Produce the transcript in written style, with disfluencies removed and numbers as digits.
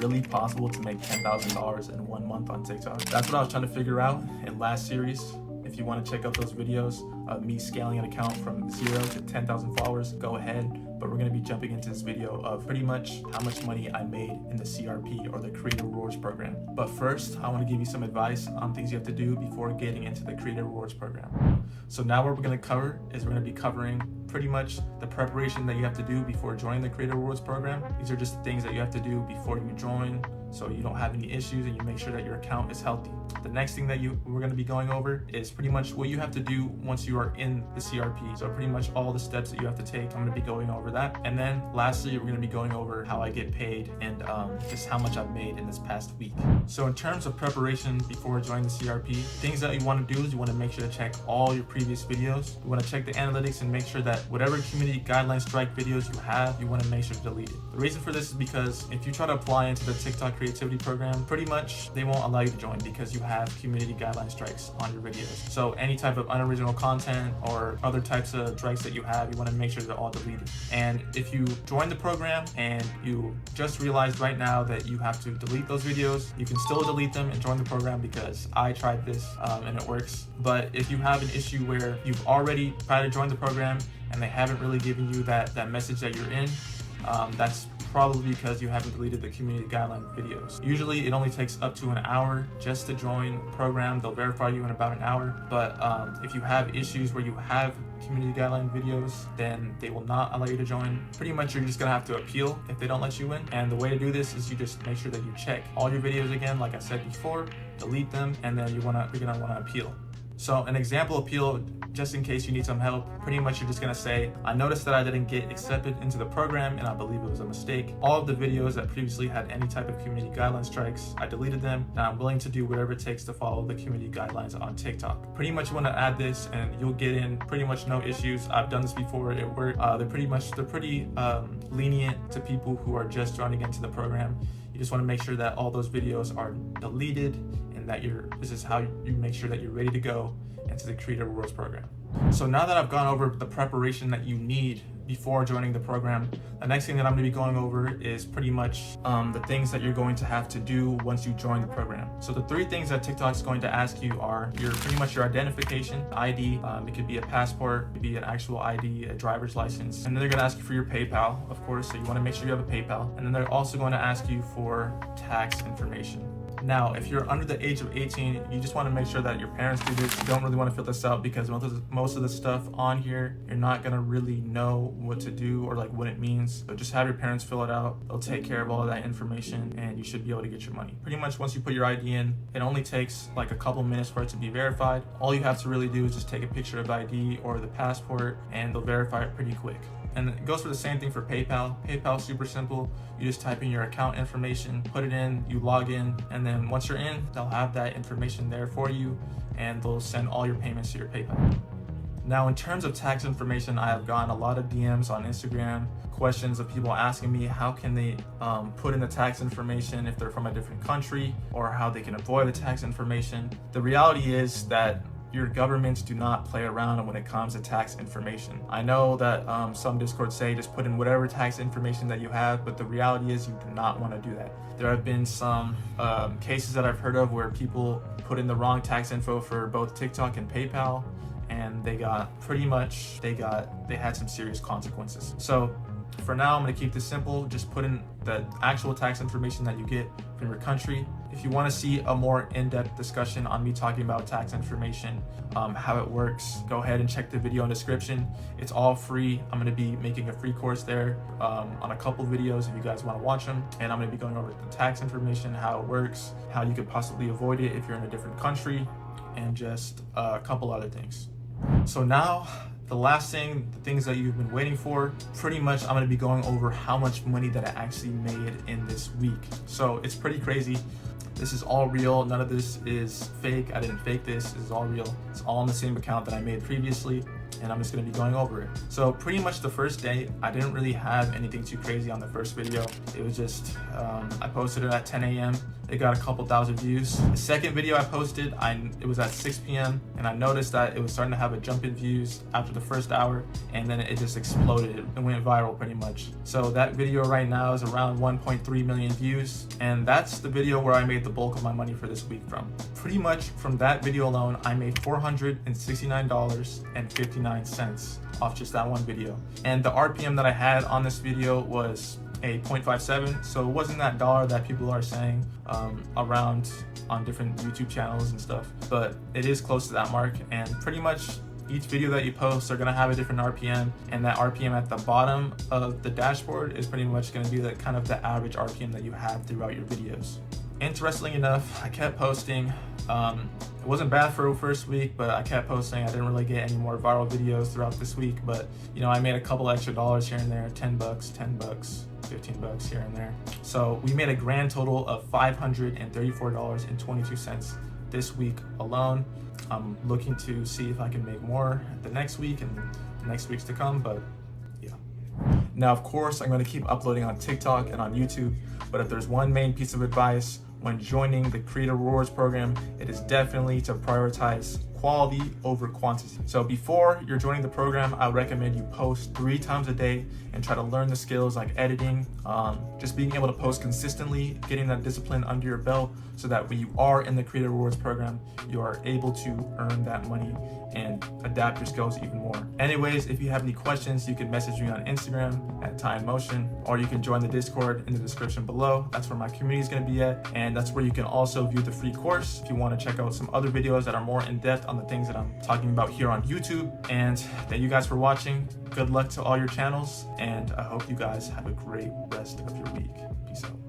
really possible to make $10,000 in 1 month on TikTok? That's what I was trying to figure out in last series. If you want to check out those videos of me scaling an account from 0 to 10,000 followers, go ahead. But we're going to be jumping into this video of pretty much how much money I made in the CRP, or the Creator Rewards program. But first, I want to give you some advice on things you have to do before getting into the Creator Rewards program. So now what we're going to cover is we're going to be covering pretty much the preparation that you have to do before joining the Creator Rewards program. These are just the things that you have to do before you join, so you don't have any issues and you make sure that your account is healthy. The next thing that we're going to be going over is pretty much what you have to do once you are in the CRP. So pretty much all the steps that you have to take, I'm going to be going over that. And then lastly, we're going to be going over how I get paid and just how much I've made in this past week. So in terms of preparation before joining the CRP, things that you want to do is you want to make sure to check all your previous videos. You want to check the analytics and make sure that whatever community guideline strike videos you have, you want to make sure to delete it. The reason for this is because if you try to apply into the TikTok creativity program, pretty much they won't allow you to join because you have community guideline strikes on your videos. So any type of unoriginal content or other types of strikes that you have, you want to make sure they're all deleted. And if you join the program and you just realized right now that you have to delete those videos, you can still delete them and join the program because I tried this and it works. But if you have an issue where you've already tried to join the program and they haven't really given you that message that you're in, that's probably because you haven't deleted the community guideline videos. Usually it only takes up to an hour just to join the program. They'll verify you in about an hour. But if you have issues where you have community guideline videos, then they will not allow you to join. Pretty much you're just gonna have to appeal if they don't let you in. And the way to do this is you just make sure that you check all your videos again, like I said before, delete them, and then you're gonna wanna appeal. So an example appeal, just in case you need some help, pretty much you're just gonna say, I noticed that I didn't get accepted into the program and I believe it was a mistake. All of the videos that previously had any type of community guideline strikes, I deleted them, and I'm willing to do whatever it takes to follow the community guidelines on TikTok. Pretty much you wanna add this and you'll get in pretty much no issues. I've done this before, it worked. They're pretty lenient to people who are just joining into the program. You just wanna make sure that all those videos are deleted and that this is how you make sure that you're ready to go into the Creator Rewards program. So now that I've gone over the preparation that you need before joining the program, the next thing that I'm going to be going over is pretty much the things that you're going to have to do once you join the program. So the 3 things that TikTok is going to ask you are pretty much your identification, ID, it could be a passport, it could be an actual ID, a driver's license, and then they're going to ask you for your PayPal, of course, so you want to make sure you have a PayPal, and then they're also going to ask you for tax information. Now, if you're under the age of 18, you just want to make sure that your parents do this. You don't really want to fill this out because most of the stuff on here, you're not going to really know what to do or like what it means. So just have your parents fill it out. They'll take care of all of that information and you should be able to get your money. Pretty much once you put your ID in, it only takes like a couple minutes for it to be verified. All you have to really do is just take a picture of the ID or the passport and they'll verify it pretty quick. And it goes for the same thing for PayPal. PayPal's super simple. You just type in your account information, put it in, you log in, and then once you're in, they'll have that information there for you and they'll send all your payments to your PayPal. Now, in terms of tax information, I have gotten a lot of DMs on Instagram, questions of people asking me how can they put in the tax information if they're from a different country, or how they can avoid the tax information. The reality is that your governments do not play around when it comes to tax information. I know that some Discords say just put in whatever tax information that you have, but the reality is you do not want to do that. There have been some cases that I've heard of where people put in the wrong tax info for both TikTok and PayPal, and they had some serious consequences. So for now, I'm gonna keep this simple. Just put in the actual tax information that you get from your country. If you want to see a more in-depth discussion on me talking about tax information, how it works, go ahead and check the video in the description. It's all free. I'm going to be making a free course there on a couple videos if you guys want to watch them. And I'm going to be going over the tax information, how it works, how you could possibly avoid it if you're in a different country, and just a couple other things. So now, the last thing, the things that you've been waiting for, pretty much I'm going to be going over how much money that I actually made in this week. So it's pretty crazy. This is all real. None of this is fake. I didn't fake this. This is all real. It's all on the same account that I made previously. and I'm just going to be going over it. So pretty much the first day, I didn't really have anything too crazy on the first video. It was just, I posted it at 10 a.m. It got a couple thousand views. The second video I posted, it was at 6 p.m. and I noticed that it was starting to have a jump in views after the first hour, and then it just exploded and went viral pretty much. So that video right now is around 1.3 million views, and that's the video where I made the bulk of my money for this week from. Pretty much from that video alone, I made $469.59 off just that one video. And the RPM that I had on this video was a 0.57, so it wasn't that dollar that people are saying around on different YouTube channels and stuff, but it is close to that mark. And pretty much each video that you post are gonna have a different RPM, and that RPM at the bottom of the dashboard is pretty much gonna be the kind of the average RPM that you have throughout your videos. Interestingly enough, I kept posting. It wasn't bad for the first week, but I kept posting. I didn't really get any more viral videos throughout this week, but you know, I made a couple extra dollars here and there, 10 bucks, 10 bucks, 15 bucks here and there. So we made a grand total of $534.22 this week alone. I'm looking to see if I can make more the next week and the next weeks to come, but yeah. Now, of course, I'm going to keep uploading on TikTok and on YouTube, but if there's one main piece of advice when joining the Creator Rewards program, it is definitely to prioritize quality over quantity. So before you're joining the program, I recommend you post 3 times a day and try to learn the skills like editing, just being able to post consistently, getting that discipline under your belt so that when you are in the Creator Rewards program, you are able to earn that money and adapt your skills even more. Anyways, if you have any questions, you can message me on Instagram at TieInMotion, or you can join the Discord in the description below. That's where my community is going to be at, and that's where you can also view the free course if you want to check out some other videos that are more in depth on the things that I'm talking about here on YouTube. And thank you guys for watching. Good luck to all your channels, and I hope you guys have a great rest of your week. Peace out.